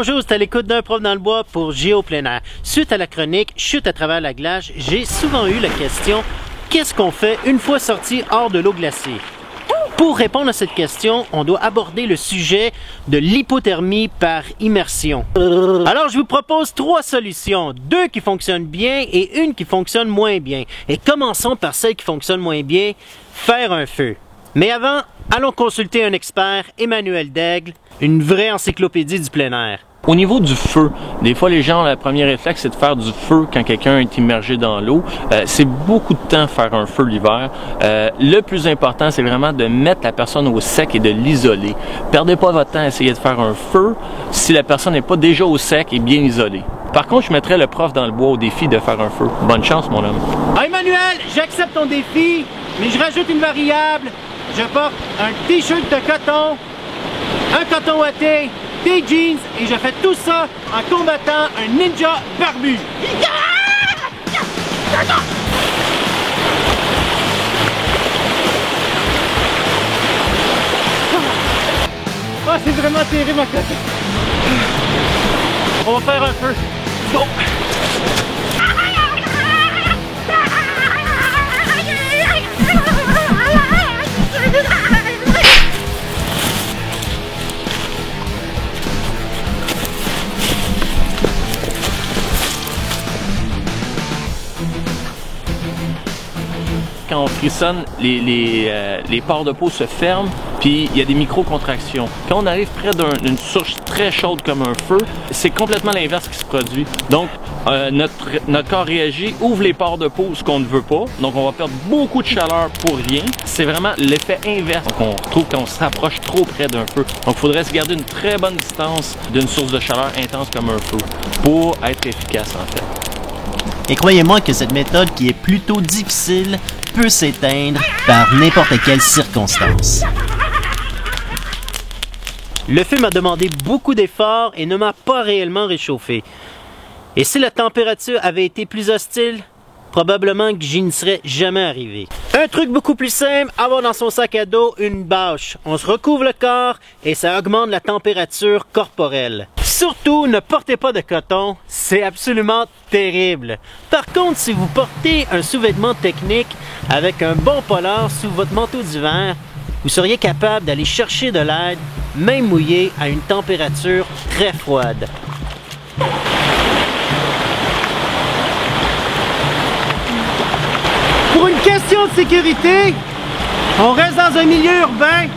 bonjour, c'est à l'écoute d'un prof dans le bois pour Géo plein air. Suite à la chronique Chute à travers la glace, j'ai souvent eu la question « Qu'est-ce qu'on fait une fois sorti hors de l'eau glacée? » Pour répondre à cette question, on doit aborder le sujet de l'hypothermie par immersion. Alors, je vous propose 3 solutions, 2 qui fonctionnent bien et une qui fonctionne moins bien. Et commençons par celle qui fonctionne moins bien, faire un feu. Mais avant, allons consulter un expert, Emmanuel Daigle, une vraie encyclopédie du plein air. Au niveau du feu, des fois les gens, le premier réflexe c'est de faire du feu quand quelqu'un est immergé dans l'eau. C'est beaucoup de temps faire un feu l'hiver. Le plus important, c'est vraiment de mettre la personne au sec et de l'isoler. Perdez pas votre temps à essayer de faire un feu si la personne n'est pas déjà au sec et bien isolée. Par contre, je mettrais le prof dans le bois au défi de faire un feu. Bonne chance, mon homme. Ah, Emmanuel, j'accepte ton défi, mais je rajoute une variable. Je porte un t-shirt de coton, un coton ouaté, des jeans et je fais tout ça en combattant un ninja barbu. Ah, c'est vraiment terrible ma tête. On va faire un feu. Go! Quand on frissonne, les pores de peau se ferment, puis il y a des micro-contractions. Quand on arrive près d'une source très chaude comme un feu, c'est complètement l'inverse qui se produit. Donc, notre corps réagit, ouvre les pores de peau, ce qu'on ne veut pas. Donc, on va perdre beaucoup de chaleur pour rien. C'est vraiment l'effet inverse qu'on retrouve quand on se rapproche trop près d'un feu. Donc, il faudrait se garder une très bonne distance d'une source de chaleur intense comme un feu pour être efficace, en fait. Et croyez-moi que cette méthode, qui est plutôt difficile, peut s'éteindre par n'importe quelle circonstance. Le feu m'a demandé beaucoup d'efforts et ne m'a pas réellement réchauffé. Et si la température avait été plus hostile, probablement que j'y ne serais jamais arrivé. Un truc beaucoup plus simple, avoir dans son sac à dos une bâche. On se recouvre le corps et ça augmente la température corporelle. Surtout, ne portez pas de coton, c'est absolument terrible. Par contre, si vous portez un sous-vêtement technique avec un bon polar sous votre manteau d'hiver, vous seriez capable d'aller chercher de l'aide, même mouillé, à une température très froide. Pour une question de sécurité, on reste dans un milieu urbain,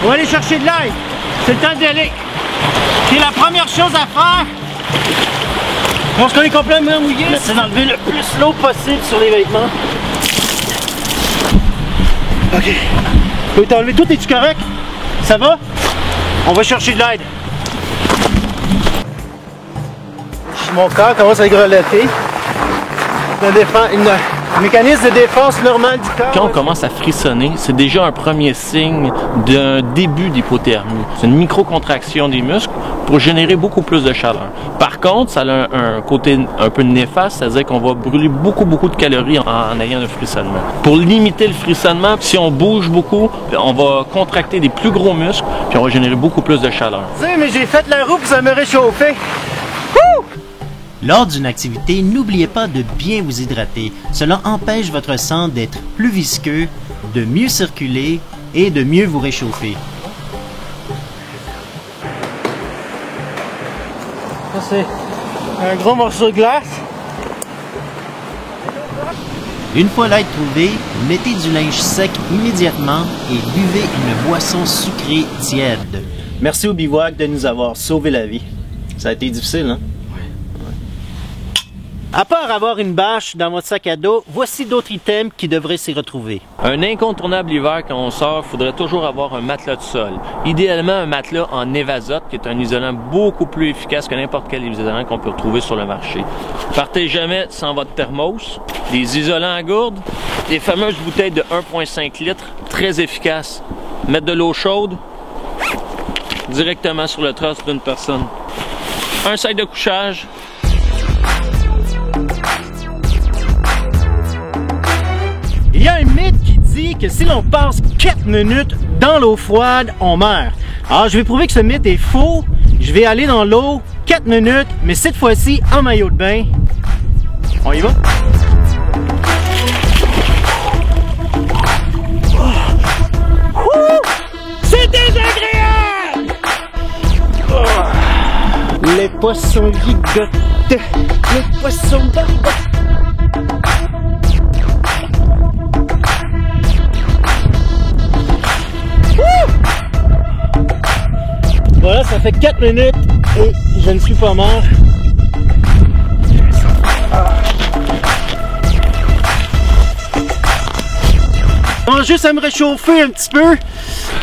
on va aller chercher de l'aide. C'est le temps d'y aller. Et la première chose à faire, lorsqu'on est complètement mouillé, c'est d'enlever le plus l'eau possible sur les vêtements. Ok. Tu peux t'enlever tout, es-tu correct? Ça va? On va chercher de l'aide. Mon corps commence à grelotter. Un mécanisme de défense normal du corps. Quand on commence à frissonner, c'est déjà un premier signe d'un début d'hypothermie. C'est une micro-contraction des muscles pour générer beaucoup plus de chaleur. Par contre, ça a un côté un peu néfaste, c'est-à-dire qu'on va brûler beaucoup de calories en ayant un frissonnement. Pour limiter le frissonnement, si on bouge beaucoup, on va contracter des plus gros muscles, puis on va générer beaucoup plus de chaleur. Tu sais, mais j'ai fait la roue pour ça me réchauffer. Lors d'une activité, n'oubliez pas de bien vous hydrater. Cela empêche votre sang d'être plus visqueux, de mieux circuler et de mieux vous réchauffer. Ça, c'est un gros morceau de glace. Une fois l'aide trouvée, mettez du linge sec immédiatement et buvez une boisson sucrée tiède. Merci au bivouac de nous avoir sauvé la vie. Ça a été difficile, hein? À part avoir une bâche dans votre sac à dos, voici d'autres items qui devraient s'y retrouver. Un incontournable hiver quand on sort, il faudrait toujours avoir un matelas de sol. Idéalement un matelas en évasote, qui est un isolant beaucoup plus efficace que n'importe quel isolant qu'on peut retrouver sur le marché. Partez jamais sans votre thermos, des isolants à gourde, les fameuses bouteilles de 1,5 litres, très efficaces. Mettre de l'eau chaude directement sur le torse d'une personne. Un sac de couchage. Il y a un mythe qui dit que si l'on passe 4 minutes dans l'eau froide, on meurt. Alors, je vais prouver que ce mythe est faux. Je vais aller dans l'eau 4 minutes, mais cette fois-ci en maillot de bain. On y va? C'est désagréable! Les poissons gigotent, les poissons barbotent. Voilà, ça fait 4 minutes et je ne suis pas mort. Je commence juste à me réchauffer un petit peu,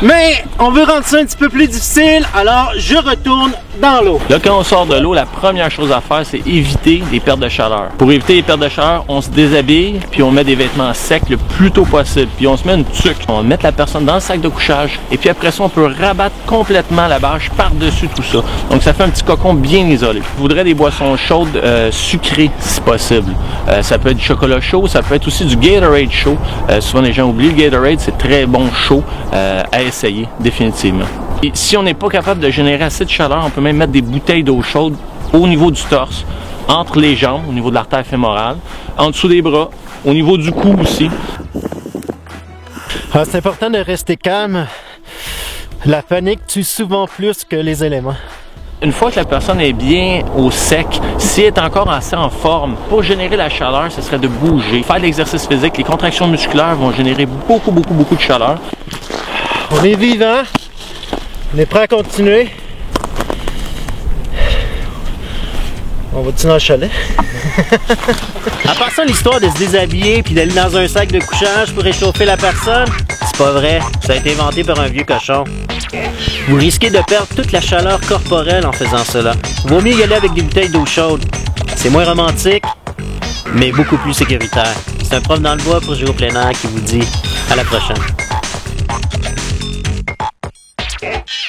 mais on veut rendre ça un petit peu plus difficile, alors je retourne dans l'eau. Là, quand on sort de l'eau, la première chose à faire, c'est éviter les pertes de chaleur. Pour éviter les pertes de chaleur, on se déshabille, puis on met des vêtements secs le plus tôt possible. Puis on se met une tuque. On va mettre la personne dans le sac de couchage, et puis après ça, on peut rabattre complètement la bâche par-dessus tout ça. Donc ça fait un petit cocon bien isolé. Je voudrais des boissons chaudes sucrées, si possible. Ça peut être du chocolat chaud, ça peut être aussi du Gatorade chaud. Souvent, les gens oublient le Gatorade, c'est très bon chaud à essayer, définitivement. Et si on n'est pas capable de générer assez de chaleur, on peut même mettre des bouteilles d'eau chaude au niveau du torse, entre les jambes, au niveau de l'artère fémorale, en dessous des bras, au niveau du cou aussi. Ah, c'est important de rester calme. La panique tue souvent plus que les éléments. Une fois que la personne est bien au sec, si elle est encore assez en forme, pour générer la chaleur, ce serait de bouger. Faire de l'exercice physique, les contractions musculaires vont générer beaucoup de chaleur. On est vivant. On est prêt à continuer. On va-tu dans le chalet? À part ça, l'histoire de se déshabiller puis d'aller dans un sac de couchage pour réchauffer la personne, c'est pas vrai. Ça a été inventé par un vieux cochon. Vous risquez de perdre toute la chaleur corporelle en faisant cela. Vaut mieux y aller avec des bouteilles d'eau chaude. C'est moins romantique, mais beaucoup plus sécuritaire. C'est un prof dans le bois pour jouer au plein air qui vous dit à la prochaine.